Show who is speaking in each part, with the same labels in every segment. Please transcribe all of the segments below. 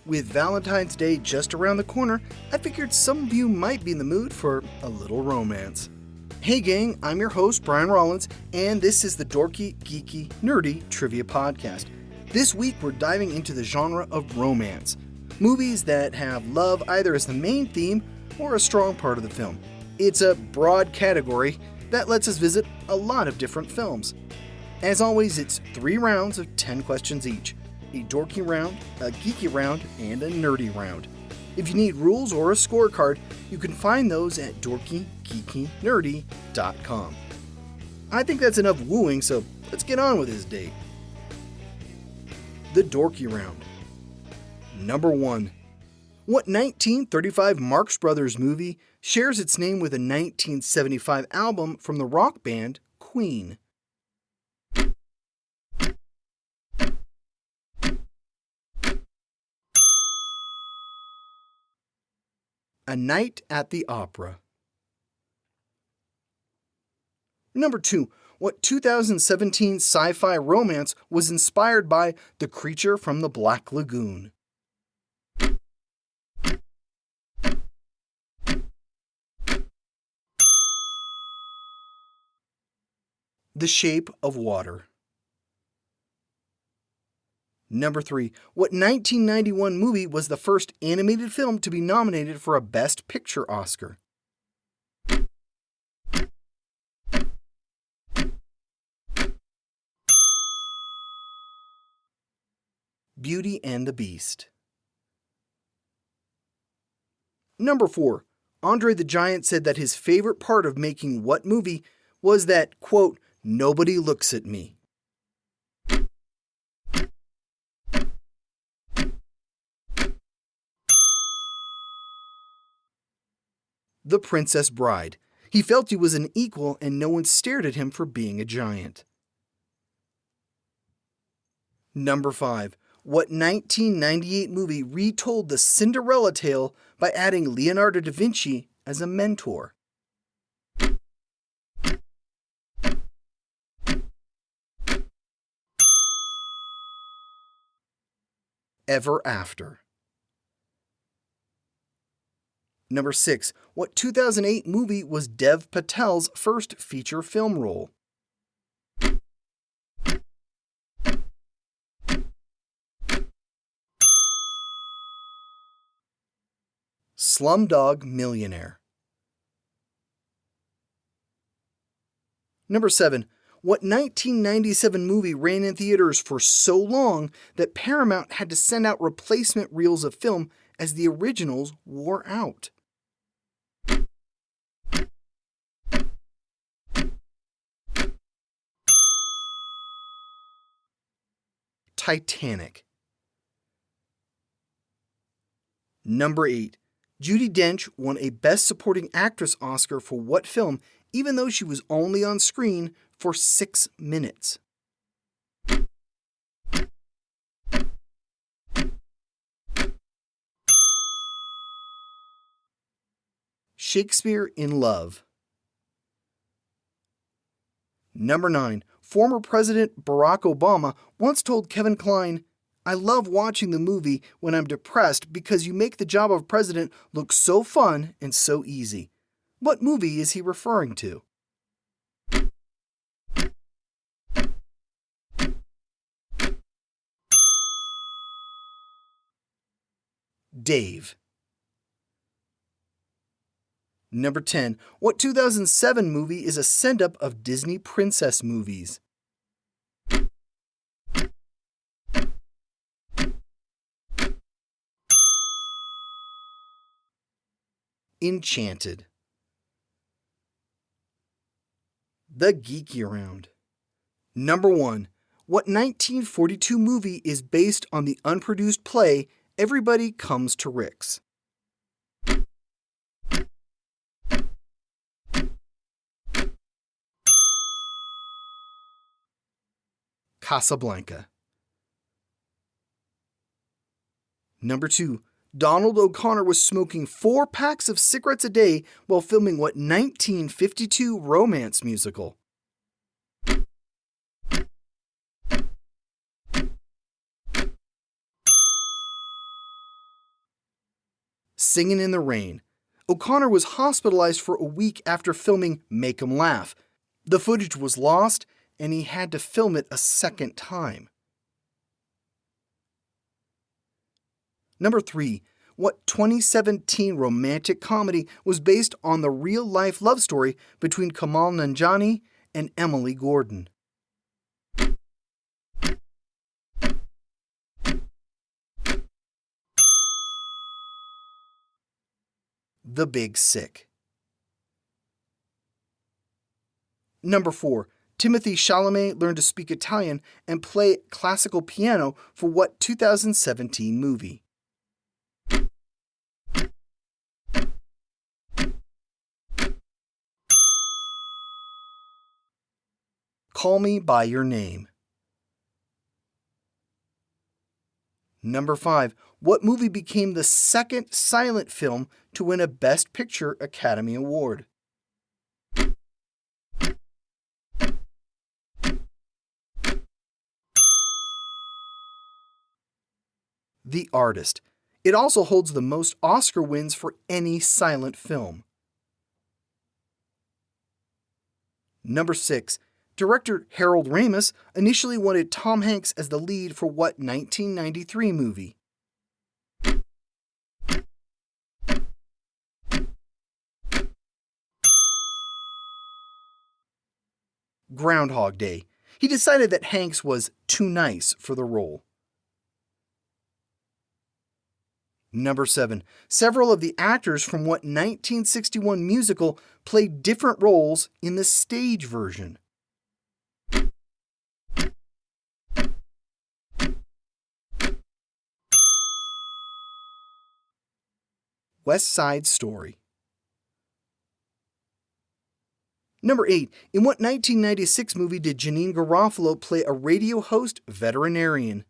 Speaker 1: With Valentine's Day just around the corner, I figured some of you might be in the mood for a little romance. Hey gang, I'm your host Brian Rollins, and this is the Dorky, Geeky, Nerdy Trivia Podcast. This week we're diving into the genre of romance. Movies that have love either as the main theme or a strong part of the film. It's a broad category that lets us visit a lot of different films. As always, it's 3 rounds of 10 questions each. A dorky round, a geeky round, and a nerdy round. If you need rules or a scorecard, you can find those at dorkygeekynerdy.com. I think that's enough wooing, so let's get on with this date. The dorky round. Number 1. What 1935 Marx Brothers movie shares its name with a 1975 album from the rock band Queen? A Night at the Opera. Number 2. What 2017 sci-fi romance was inspired by The Creature from the Black Lagoon? The Shape of Water. Number 3. What 1991 movie was the first animated film to be nominated for a Best Picture Oscar? Beauty and the Beast. Number 4. Andre the Giant said that his favorite part of making what movie was that, quote, "Nobody looks at me." The Princess Bride. He felt he was an equal and no one stared at him for being a giant. Number 5. What 1998 movie retold the Cinderella tale by adding Leonardo da Vinci as a mentor? Ever After. Number 6. What 2008 movie was Dev Patel's first feature film role? Slumdog Millionaire. Number 7. What 1997 movie ran in theaters for so long that Paramount had to send out replacement reels of film as the originals wore out? Titanic. Number 8. Judi Dench won a Best Supporting Actress Oscar for what film, even though she was only on screen for 6 minutes? Shakespeare in Love. Number 9. Former President Barack Obama once told Kevin Kline, "I love watching the movie when I'm depressed because you make the job of president look so fun and so easy." What movie is he referring to? Dave. Number 10. What 2007 movie is a send-up of Disney princess movies? Enchanted. The Geeky Round. Number 1. What 1942 movie is based on the unproduced play Everybody Comes to Rick's? Casablanca. Number 2. Donald O'Connor was smoking 4 packs of cigarettes a day while filming what 1952 romance musical? Singin' in the Rain. O'Connor was hospitalized for a week after filming Make 'Em Laugh. The footage was lost, and he had to film it a second time. Number 3. What 2017 romantic comedy was based on the real-life love story between Kamal Nanjiani and Emily Gordon? The Big Sick. Number 4. Timothée Chalamet learned to speak Italian and play classical piano for what 2017 movie? Call Me by Your Name. Number 5. What movie became the second silent film to win a Best Picture Academy Award? The Artist. It also holds the most Oscar wins for any silent film. Number 6. Director Harold Ramis initially wanted Tom Hanks as the lead for what 1993 movie? Groundhog Day. He decided that Hanks was too nice for the role. Number 7. Several of the actors from what 1961 musical played different roles in the stage version? West Side Story. Number 8. In what 1996 movie did Janeane Garofalo play a radio host veterinarian?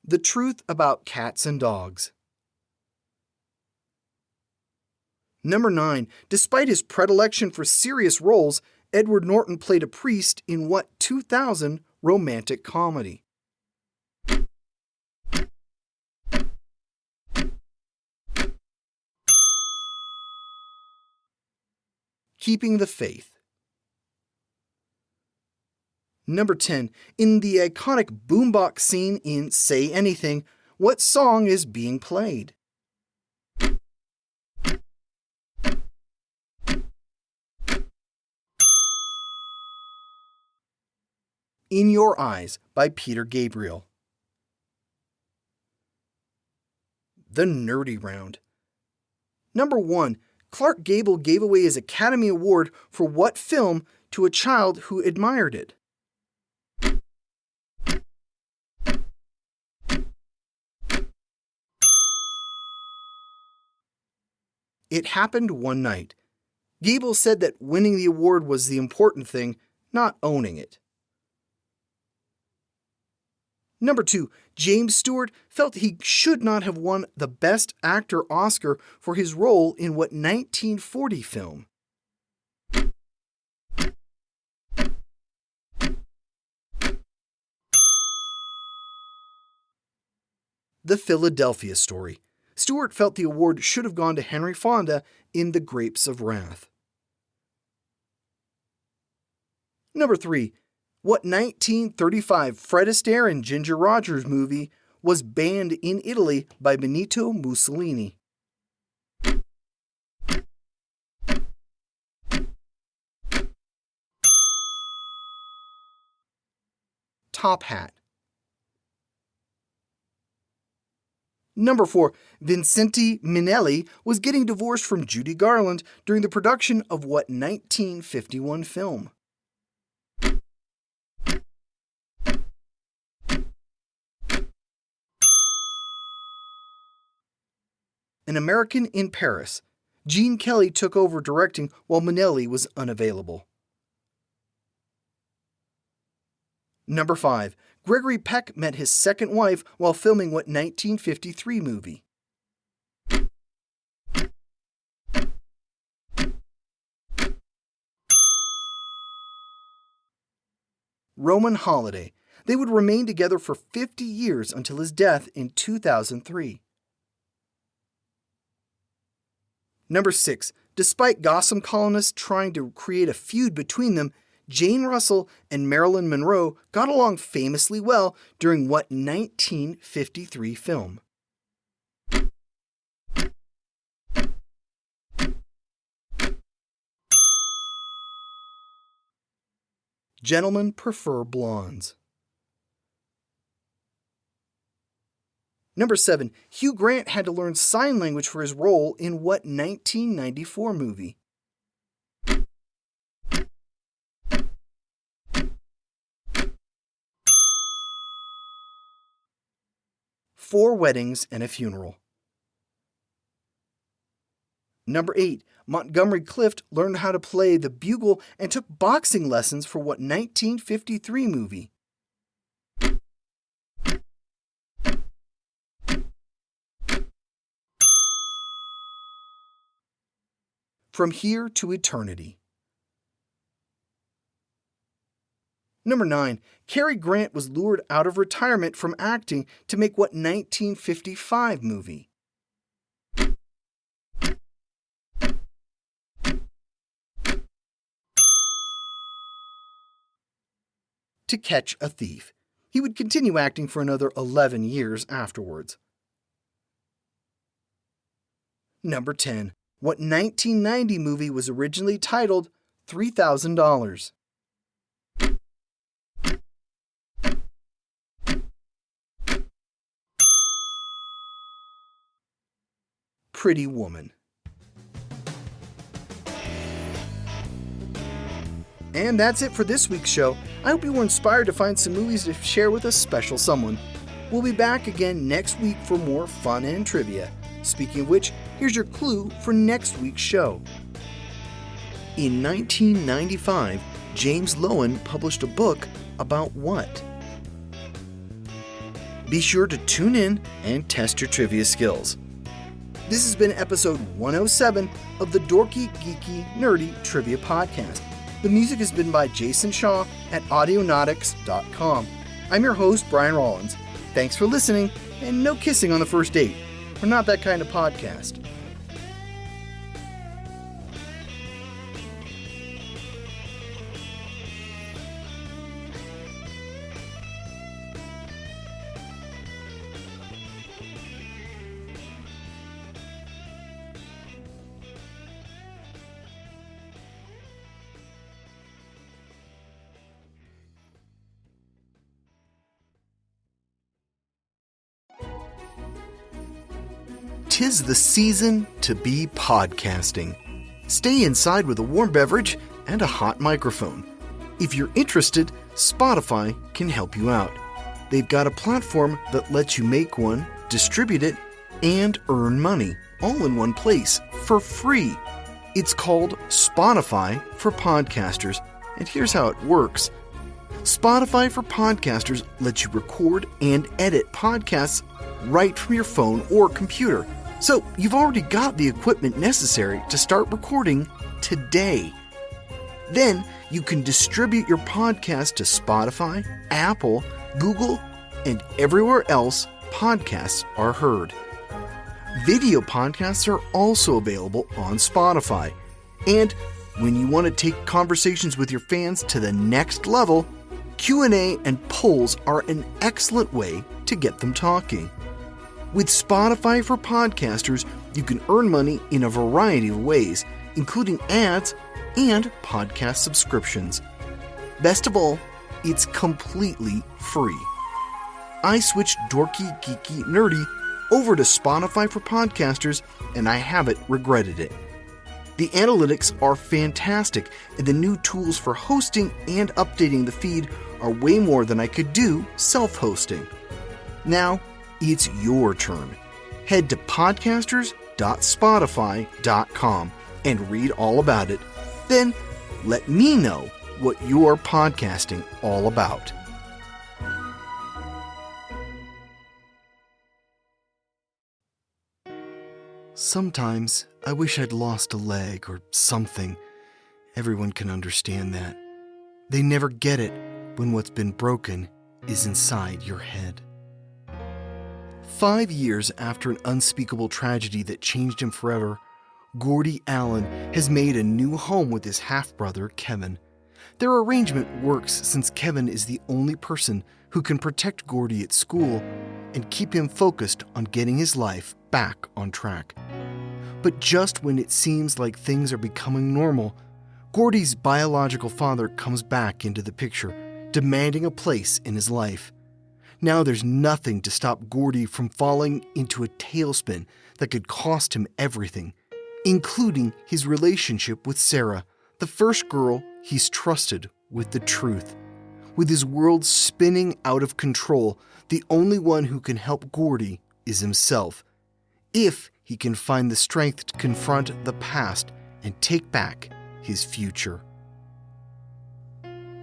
Speaker 1: The Truth About Cats and Dogs. Number 9. Despite his predilection for serious roles, Edward Norton played a priest in what 2000 romantic comedy? Keeping the Faith. Number 10. In the iconic boombox scene in Say Anything, what song is being played? In Your Eyes by Peter Gabriel. The Nerdy Round. Number 1. Clark Gable gave away his Academy Award for what film to a child who admired it? It Happened One Night. Gable said that winning the award was the important thing, not owning it. Number 2. James Stewart felt he should not have won the Best Actor Oscar for his role in what 1940 film? The Philadelphia Story. Stewart felt the award should have gone to Henry Fonda in The Grapes of Wrath. Number 3. What 1935 Fred Astaire and Ginger Rogers movie was banned in Italy by Benito Mussolini? Top Hat. Number 4. Vincente Minnelli was getting divorced from Judy Garland during the production of what 1951 film? An American in Paris. Gene Kelly took over directing while Minnelli was unavailable. Number 5. Gregory Peck met his second wife while filming what 1953 movie? Roman holiday. They would remain together for 50 years until his death in 2003. Number 6. Despite Gotham colonists trying to create a feud between them, Jane Russell and Marilyn Monroe got along famously well during what 1953 film? Gentlemen prefer blondes. Number 7. Hugh Grant had to learn sign language for his role in what 1994 movie? Four Weddings and a Funeral. Number 8. Montgomery Clift learned how to play the bugle and took boxing lessons for what 1953 movie? From Here to Eternity. Number 9. Cary Grant was lured out of retirement from acting to make what 1955 movie? To Catch a Thief. He would continue acting for another 11 years afterwards. Number 10. What 1990 movie was originally titled $3,000? Pretty Woman. And that's it for this week's show. I hope you were inspired to find some movies to share with a special someone. We'll be back again next week for more fun and trivia. Speaking of which, here's your clue for next week's show. In 1995, James Loewen published a book about what? Be sure to tune in and test your trivia skills. This has been episode 107 of the Dorky, Geeky, Nerdy Trivia Podcast. The music has been by Jason Shaw at Audionautics.com. I'm your host, Brian Rollins. Thanks for listening, and no kissing on the first date. We're not that kind of podcast. Tis the season to be podcasting. Stay inside with a warm beverage and a hot microphone. If you're interested, Spotify can help you out. They've got a platform that lets you make one, distribute it, and earn money, all in one place, for free. It's called Spotify for Podcasters, and here's how it works. Spotify for Podcasters lets you record and edit podcasts right from your phone or computer. So you've already got the equipment necessary to start recording today. Then you can distribute your podcast to Spotify, Apple, Google, and everywhere else podcasts are heard. Video podcasts are also available on Spotify. And when you want to take conversations with your fans to the next level, Q&A and polls are an excellent way to get them talking. With Spotify for Podcasters, you can earn money in a variety of ways, including ads and podcast subscriptions. Best of all, it's completely free. I switched Dorky, Geeky, Nerdy over to Spotify for Podcasters, and I haven't regretted it. The analytics are fantastic, and the new tools for hosting and updating the feed are way more than I could do self-hosting. Now, it's your turn. Head to podcasters.spotify.com and read all about it. Then let me know what you're podcasting all about. Sometimes I wish I'd lost a leg or something. Everyone can understand that. They never get it when what's been broken is inside your head. 5 years after an unspeakable tragedy that changed him forever, Gordy Allen has made a new home with his half-brother, Kevin. Their arrangement works since Kevin is the only person who can protect Gordy at school and keep him focused on getting his life back on track. But just when it seems like things are becoming normal, Gordy's biological father comes back into the picture, demanding a place in his life. Now there's nothing to stop Gordy from falling into a tailspin that could cost him everything, including his relationship with Sarah, the first girl he's trusted with the truth. With his world spinning out of control, the only one who can help Gordy is himself, if he can find the strength to confront the past and take back his future.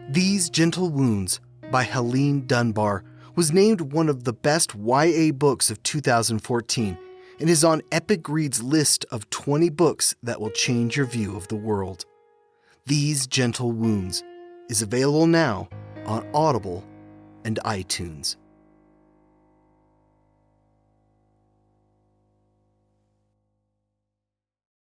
Speaker 1: These Gentle Wounds by Helene Dunbar was named one of the best YA books of 2014 and is on Epic Read's list of 20 books that will change your view of the world. These Gentle Wounds is available now on Audible and iTunes.